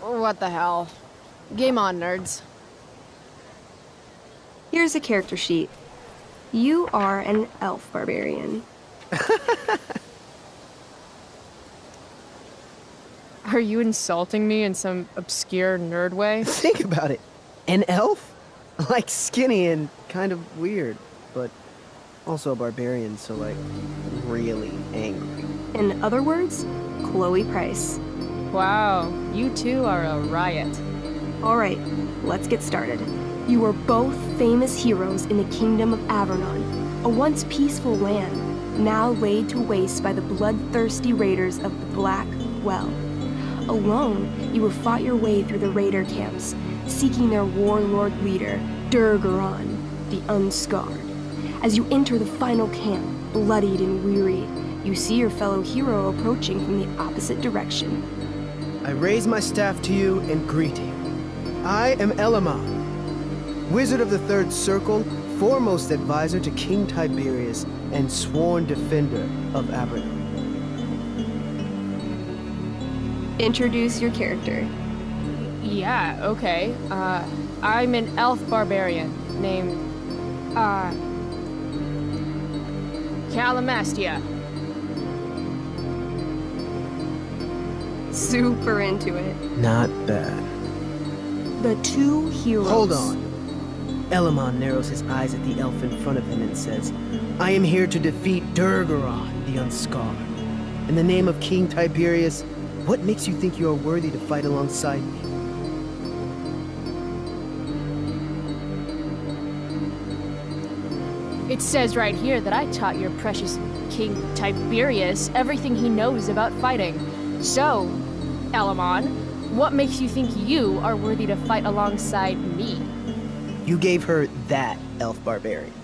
What the hell? Game on, nerds. Here's a character sheet. You are an elf barbarian. Are you insulting me in some obscure nerd way? Think about it. An elf? Like skinny and kind of weird, but also a barbarian, so like really angry. In other words, Chloe Price. Wow, you two are a riot. Alright, let's get started. You are both famous heroes in the Kingdom of Avernon, a once peaceful land, now laid to waste by the bloodthirsty raiders of the Black Well. Alone, you have fought your way through the raider camps, seeking their warlord leader, Durgaron, the Unscarred. As you enter the final camp, bloodied and weary, you see your fellow hero approaching from the opposite direction. I raise my staff to you and greet you. I am Elamon, wizard of the Third Circle, foremost advisor to King Tiberius, and sworn defender of Avernon. Introduce your character. Yeah, okay. I'm an elf barbarian named, Calamastia. Super into it. Not bad. The two heroes. Hold on. Elamon narrows his eyes at the elf in front of him and says, I am here to defeat Durgaron, the Unscarred. In the name of King Tiberius, what makes you think you are worthy to fight alongside me? It says right here that I taught your precious King Tiberius everything he knows about fighting. So, Elamon, what makes you think you are worthy to fight alongside me? You gave her that, elf barbarian.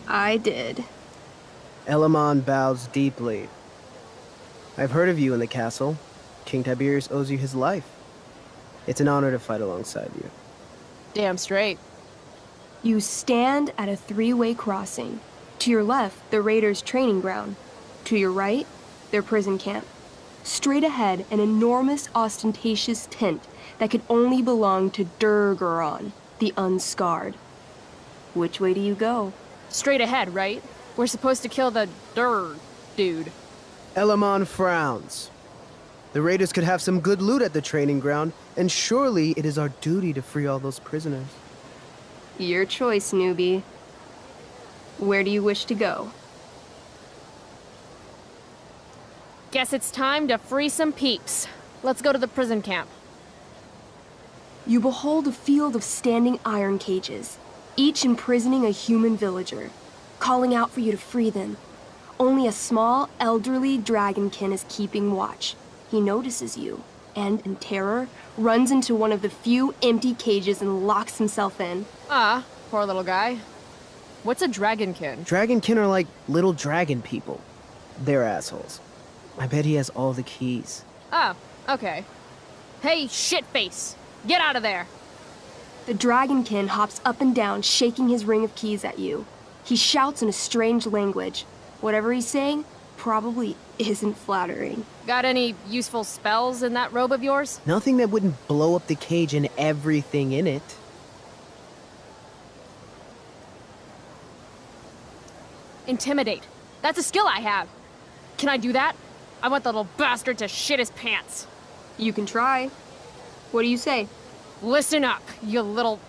I did. Elamon bows deeply. I've heard of you in the castle. King Tiberius owes you his life. It's an honor to fight alongside you. Damn straight. You stand at a three-way crossing. To your left, the raiders' training ground. To your right, their prison camp. Straight ahead, an enormous, ostentatious tent that could only belong to Durgaron, the Unscarred. Which way do you go? Straight ahead, right? We're supposed to kill the dude. Elamon frowns. The raiders could have some good loot at the training ground, and surely it is our duty to free all those prisoners. Your choice, newbie. Where do you wish to go? Guess it's time to free some peeps. Let's go to the prison camp. You behold a field of standing iron cages, each imprisoning a human villager, calling out for you to free them. Only a small, elderly dragonkin is keeping watch. He notices you, and, in terror, runs into one of the few empty cages and locks himself in. Ah, poor little guy. What's a dragonkin? Dragonkin are like little dragon people. They're assholes. I bet he has all the keys. Oh, okay. Hey, shitface! Get out of there! The dragonkin hops up and down, shaking his ring of keys at you. He shouts in a strange language. Whatever he's saying probably isn't flattering. Got any useful spells in that robe of yours? Nothing that wouldn't blow up the cage and everything in it. Intimidate. That's a skill I have. Can I do that? I want the little bastard to shit his pants. You can try. What do you say? Listen up, you little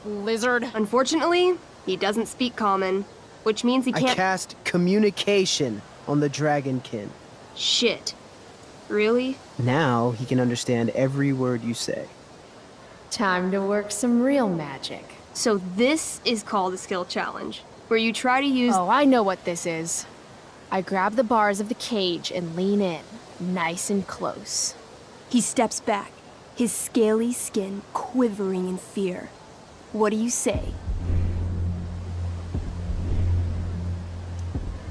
lizard. Unfortunately, he doesn't speak common, which means he I can't— cast communication on the dragonkin. Shit. Really? Now he can understand every word you say. Time to work some real magic. So this is called a skill challenge, where you try to use— Oh, I know what this is. I grab the bars of the cage and lean in, nice and close. He steps back, his scaly skin quivering in fear. What do you say?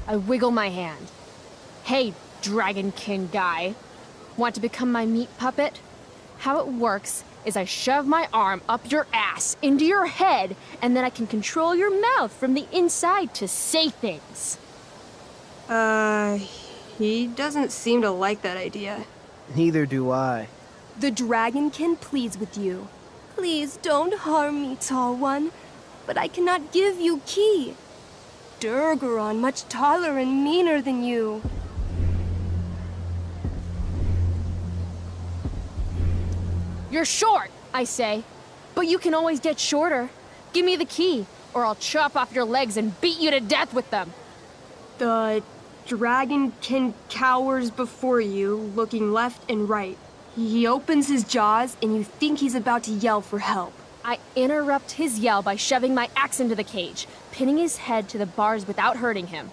I wiggle my hand. Hey, dragonkin guy. Want to become my meat puppet? How it works is I shove my arm up your ass into your head, and then I can control your mouth from the inside to say things. He doesn't seem to like that idea. Neither do I. The Dragonkin pleads with you. Please don't harm me, Tall One, but I cannot give you key. Durgaron much taller and meaner than you. You're short, I say. But you can always get shorter. Give me the key, or I'll chop off your legs and beat you to death with them. The Dragonkin cowers before you, looking left and right. He opens his jaws, and you think he's about to yell for help. I interrupt his yell by shoving my axe into the cage, pinning his head to the bars without hurting him.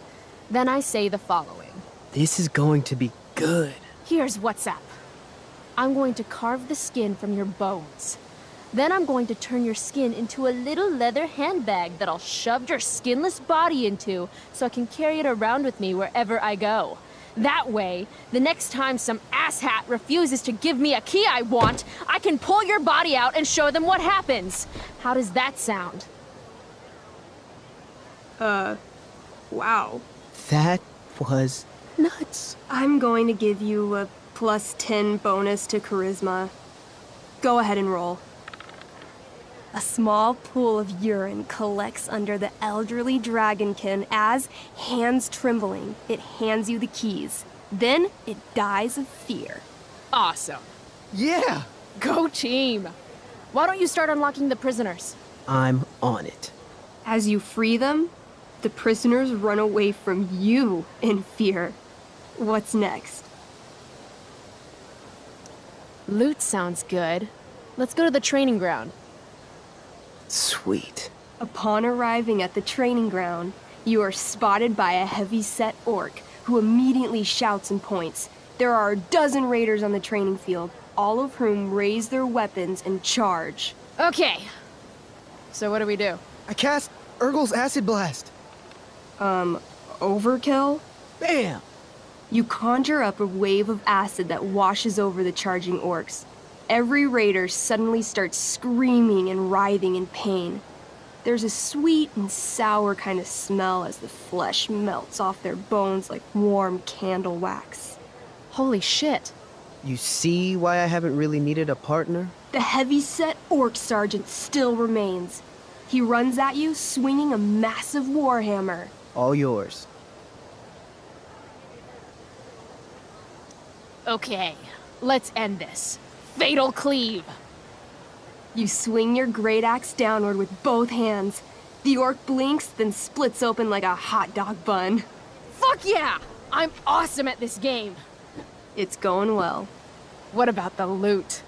Then I say the following. This is going to be good. Here's what's up. I'm going to carve the skin from your bones. Then I'm going to turn your skin into a little leather handbag that I'll shove your skinless body into so I can carry it around with me wherever I go. That way, the next time some asshat refuses to give me a key I want, I can pull your body out and show them what happens. How does that sound? Wow. That was nuts. I'm going to give you a +10 bonus to charisma. Go ahead and roll. A small pool of urine collects under the elderly dragonkin as, hands trembling, it hands you the keys. Then it dies of fear. Awesome. Yeah! Go team. Why don't you start unlocking the prisoners? I'm on it. As you free them, the prisoners run away from you in fear. What's next? Loot sounds good. Let's go to the training ground. Sweet. Upon arriving at the training ground, you are spotted by a heavy-set orc who immediately shouts and points. There are a dozen raiders on the training field, all of whom raise their weapons and charge. Okay. So what do we do? I cast Urgel's Acid Blast. Overkill? Bam! You conjure up a wave of acid that washes over the charging orcs. Every raider suddenly starts screaming and writhing in pain. There's a sweet and sour kind of smell as the flesh melts off their bones like warm candle wax. Holy shit. You see why I haven't really needed a partner? The heavy-set orc sergeant still remains. He runs at you, swinging a massive warhammer. All yours. Okay, let's end this. Fatal cleave! You swing your great axe downward with both hands. The orc blinks, then splits open like a hot dog bun. Fuck yeah! I'm awesome at this game! It's going well. What about the loot?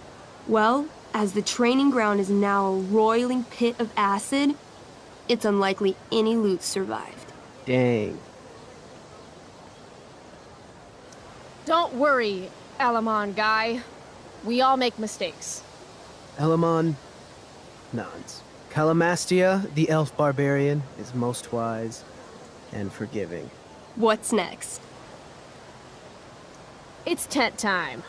Well, as the training ground is now a roiling pit of acid, it's unlikely any loot survived. Dang. Don't worry, Elamon guy. We all make mistakes. Elamon nods. Calamastia, the elf barbarian, is most wise and forgiving. What's next? It's tent time.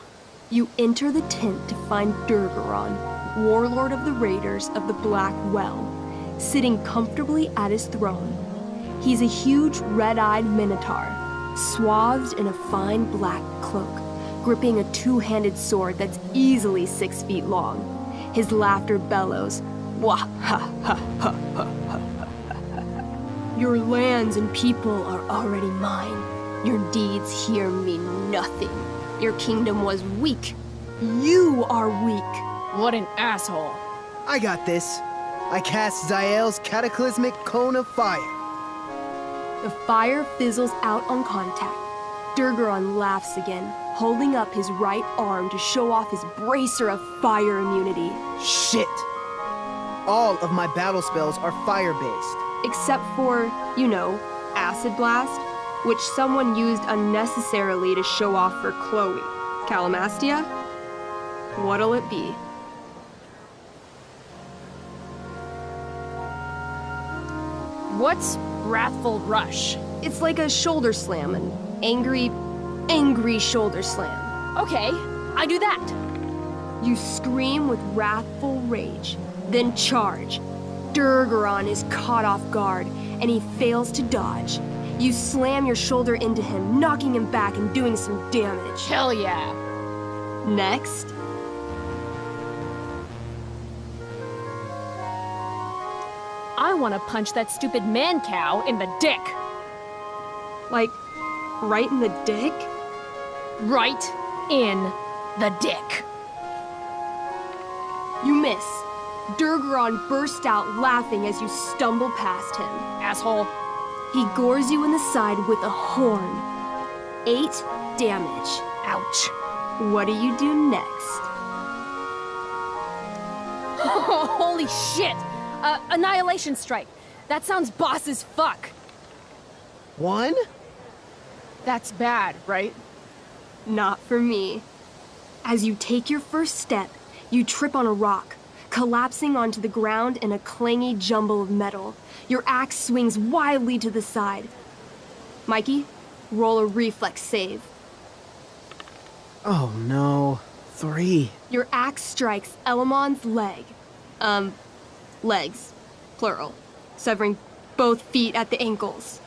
You enter the tent to find Durgaron, warlord of the Raiders of the Black Well, sitting comfortably at his throne. He's a huge red-eyed minotaur, swathed in a fine black cloak, gripping a two-handed sword that's easily 6 feet long. His laughter bellows, wah ha ha ha ha ha ha. Your lands and people are already mine. Your deeds here mean nothing. Your kingdom was weak. You are weak. What an asshole. I got this. I cast Zael's cataclysmic cone of fire. The fire fizzles out on contact. Durgaron laughs again, holding up his right arm to show off his bracer of fire immunity. Shit! All of my battle spells are fire-based. Except for, you know, Acid Blast, which someone used unnecessarily to show off for Chloe. Calamastia? What'll it be? What's Wrathful Rush? It's like a shoulder slam, an angry shoulder slam. Okay, I do that. You scream with wrathful rage, then charge. Durgaron is caught off guard, and he fails to dodge. You slam your shoulder into him, knocking him back and doing some damage. Hell yeah. Next, I want to punch that stupid man cow in the dick. Like, right in the dick? Right in the dick. You miss. Durgaron burst out laughing as you stumble past him. Asshole. He gores you in the side with a horn. 8 damage. Ouch. What do you do next? Holy shit! Annihilation strike. That sounds boss as fuck. 1? That's bad, right? Not for me. As you take your first step, you trip on a rock, collapsing onto the ground in a clangy jumble of metal. Your axe swings wildly to the side. Mikey, roll a reflex save. Oh no. 3. Your axe strikes Elamon's leg. Legs. Plural. Severing both feet at the ankles.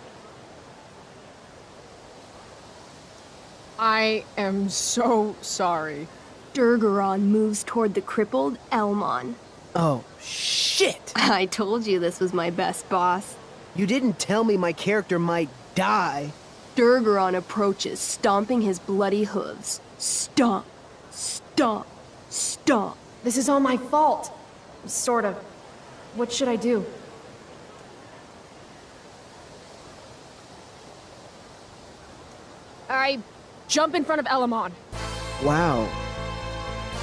I am so sorry. Durgaron moves toward the crippled Elmon. Oh, shit! I told you this was my best boss. You didn't tell me my character might die. Durgaron approaches, stomping his bloody hooves. Stomp, stomp, stomp. This is all my fault. Sort of. What should I do? I jump in front of Elamon. Wow.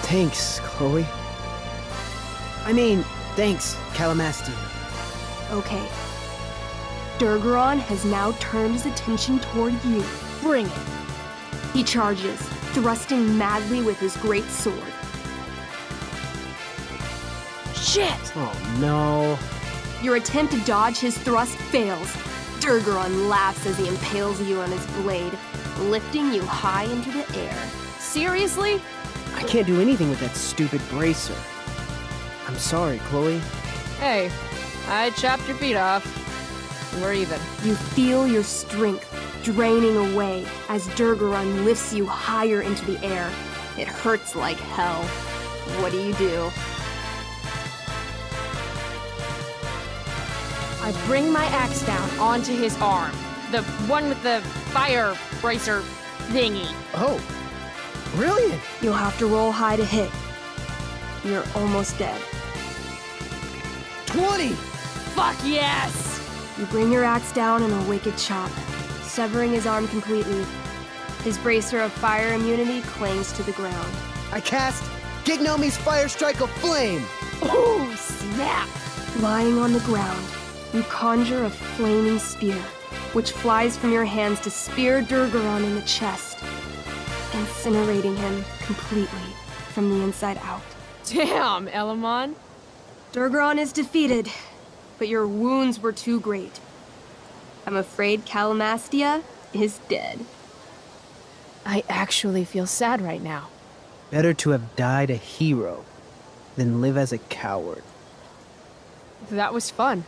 Thanks, Chloe. I mean, thanks, Calamastia. Okay. Durgaron has now turned his attention toward you. Bring it. He charges, thrusting madly with his great sword. Shit! Oh no. Your attempt to dodge his thrust fails. Durgaron laughs as he impales you on his blade, lifting you high into the air. Seriously? I can't do anything with that stupid bracer. I'm sorry, Chloe. Hey, I chopped your feet off. We're even. You feel your strength draining away as Durgaron lifts you higher into the air. It hurts like hell. What do? I bring my axe down onto his arm. The one with the fire bracer thingy. Oh, brilliant! You'll have to roll high to hit. You're almost dead. 20! Fuck yes! You bring your axe down in a wicked chop, severing his arm completely. His bracer of fire immunity clings to the ground. I cast Gignomi's Fire Strike of Flame! Ooh, snap! Lying on the ground, you conjure a flaming spear, which flies from your hands to spear Durgaron in the chest, incinerating him completely from the inside out. Damn, Elamon. Durgaron is defeated, but your wounds were too great. I'm afraid Calamastia is dead. I actually feel sad right now. Better to have died a hero than live as a coward. That was fun.